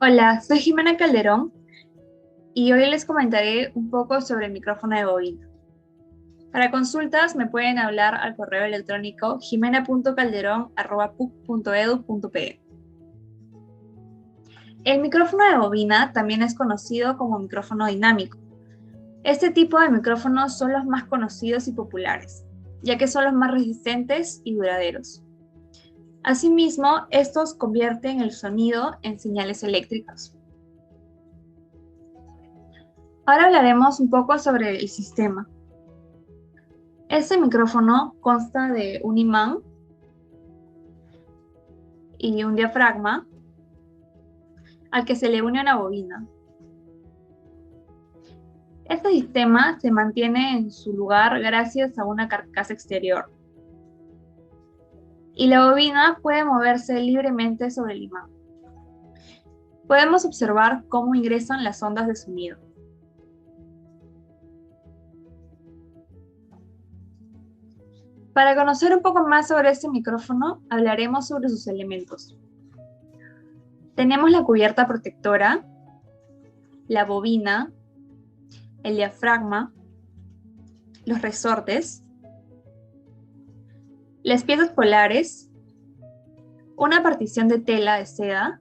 Hola, soy Jimena Calderón y hoy les comentaré un poco sobre el micrófono de bobina. Para consultas me pueden hablar al correo electrónico jimena.calderón@puc.edu.pe. El micrófono de bobina también es conocido como micrófono dinámico. Este tipo de micrófonos son los más conocidos y populares, ya que son los más resistentes y duraderos. Asimismo, estos convierten el sonido en señales eléctricas. Ahora hablaremos un poco sobre el sistema. Este micrófono consta de un imán y un diafragma al que se le une una bobina. Este sistema se mantiene en su lugar gracias a una carcasa exterior y la bobina puede moverse libremente sobre el imán. Podemos observar cómo ingresan las ondas de sonido. Para conocer un poco más sobre este micrófono, hablaremos sobre sus elementos. Tenemos la cubierta protectora, la bobina, el diafragma, los resortes, las piezas polares, una partición de tela de seda,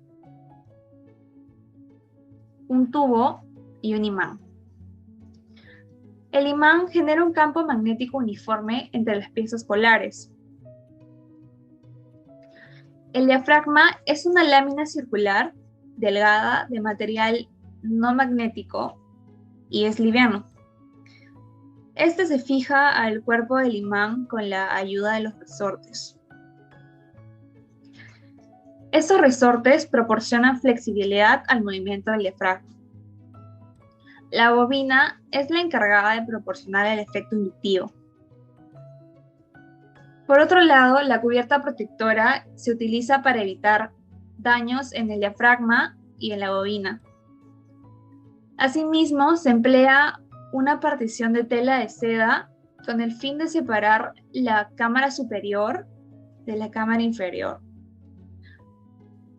un tubo y un imán. El imán genera un campo magnético uniforme entre las piezas polares. El diafragma es una lámina circular, delgada, de material no magnético y es liviano. Este se fija al cuerpo del imán con la ayuda de los resortes. Estos resortes proporcionan flexibilidad al movimiento del diafragma. La bobina es la encargada de proporcionar el efecto inductivo. Por otro lado, la cubierta protectora se utiliza para evitar daños en el diafragma y en la bobina. Asimismo, se emplea una partición de tela de seda con el fin de separar la cámara superior de la cámara inferior.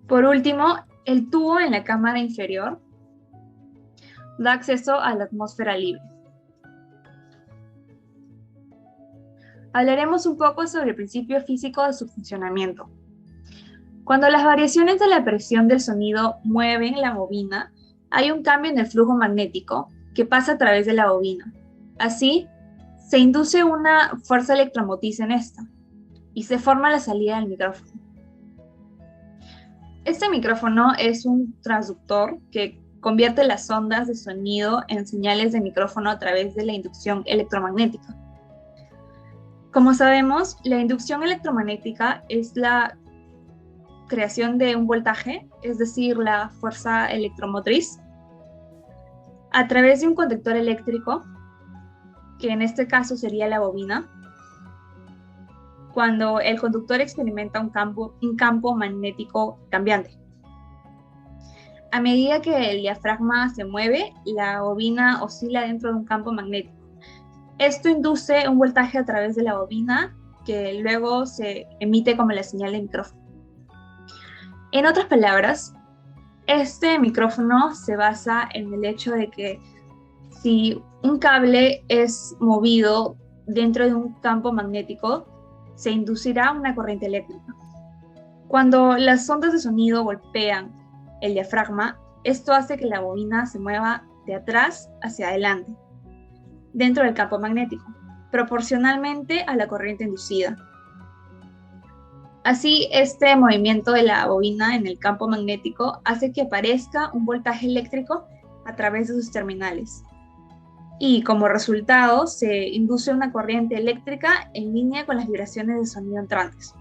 Por último, el tubo en la cámara inferior da acceso a la atmósfera libre. Hablaremos un poco sobre el principio físico de su funcionamiento. Cuando las variaciones de la presión del sonido mueven la bobina, hay un cambio en el flujo magnético que pasa a través de la bobina. Así, se induce una fuerza electromotriz en esta y se forma la salida del micrófono. Este micrófono es un transductor que convierte las ondas de sonido en señales de micrófono a través de la inducción electromagnética. Como sabemos, la inducción electromagnética es la creación de un voltaje, es decir, la fuerza electromotriz, a través de un conductor eléctrico, que en este caso sería la bobina, cuando el conductor experimenta un campo magnético cambiante. A medida que el diafragma se mueve, la bobina oscila dentro de un campo magnético. Esto induce un voltaje a través de la bobina que luego se emite como la señal de micrófono. En otras palabras, este micrófono se basa en el hecho de que si un cable es movido dentro de un campo magnético, se inducirá una corriente eléctrica. Cuando las ondas de sonido golpean el diafragma, esto hace que la bobina se mueva de atrás hacia adelante, dentro del campo magnético, proporcionalmente a la corriente inducida. Así, este movimiento de la bobina en el campo magnético hace que aparezca un voltaje eléctrico a través de sus terminales. Y como resultado, se induce una corriente eléctrica en línea con las vibraciones de sonido entrantes.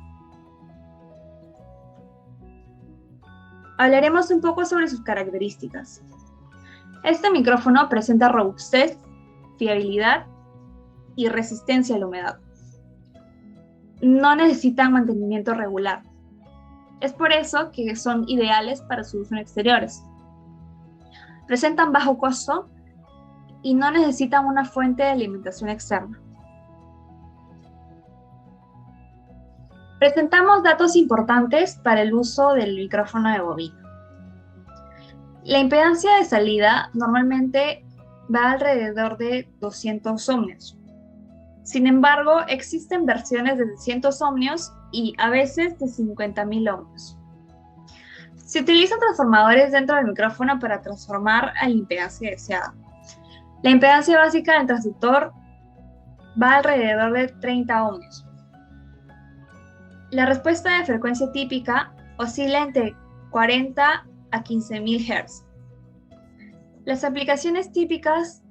Hablaremos un poco sobre sus características. Este micrófono presenta robustez, fiabilidad y resistencia a la humedad. No necesitan mantenimiento regular. Es por eso que son ideales para su uso en exteriores. Presentan bajo costo y no necesitan una fuente de alimentación externa. Presentamos datos importantes para el uso del micrófono de bobina. La impedancia de salida normalmente va alrededor de 200 ohmios. Sin embargo, existen versiones de 600 ohmios y a veces de 50.000 ohmios. Se utilizan transformadores dentro del micrófono para transformar a la impedancia deseada. La impedancia básica del transductor va alrededor de 30 ohmios. La respuesta de frecuencia típica oscila entre 40 a 15.000 Hz. Las aplicaciones típicas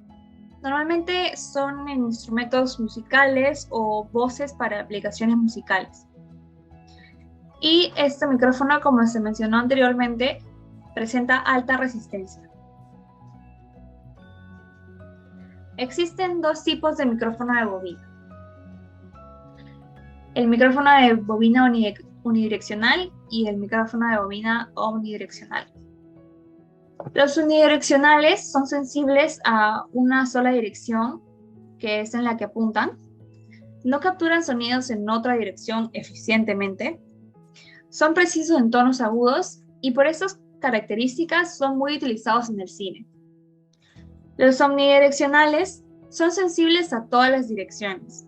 normalmente son en instrumentos musicales o voces para aplicaciones musicales. Y este micrófono, como se mencionó anteriormente, presenta alta resistencia. Existen dos tipos de micrófono de bobina. El micrófono de bobina unidireccional y el micrófono de bobina omnidireccional. Los unidireccionales son sensibles a una sola dirección, que es en la que apuntan. No capturan sonidos en otra dirección eficientemente. Son precisos en tonos agudos y por estas características son muy utilizados en el cine. Los omnidireccionales son sensibles a todas las direcciones.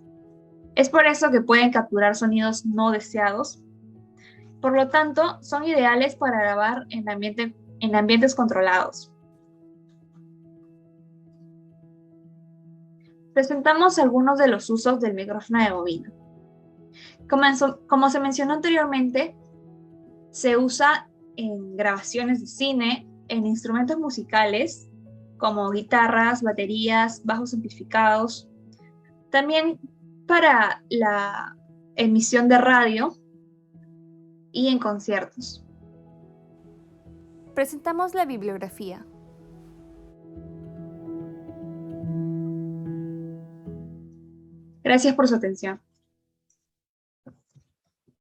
Es por eso que pueden capturar sonidos no deseados. Por lo tanto, son ideales para grabar en ambientes controlados. Presentamos algunos de los usos del micrófono de bobina. Como se mencionó anteriormente, se usa en grabaciones de cine, en instrumentos musicales, como guitarras, baterías, bajos amplificados. También para la emisión de radio y en conciertos. Presentamos la bibliografía. Gracias por su atención.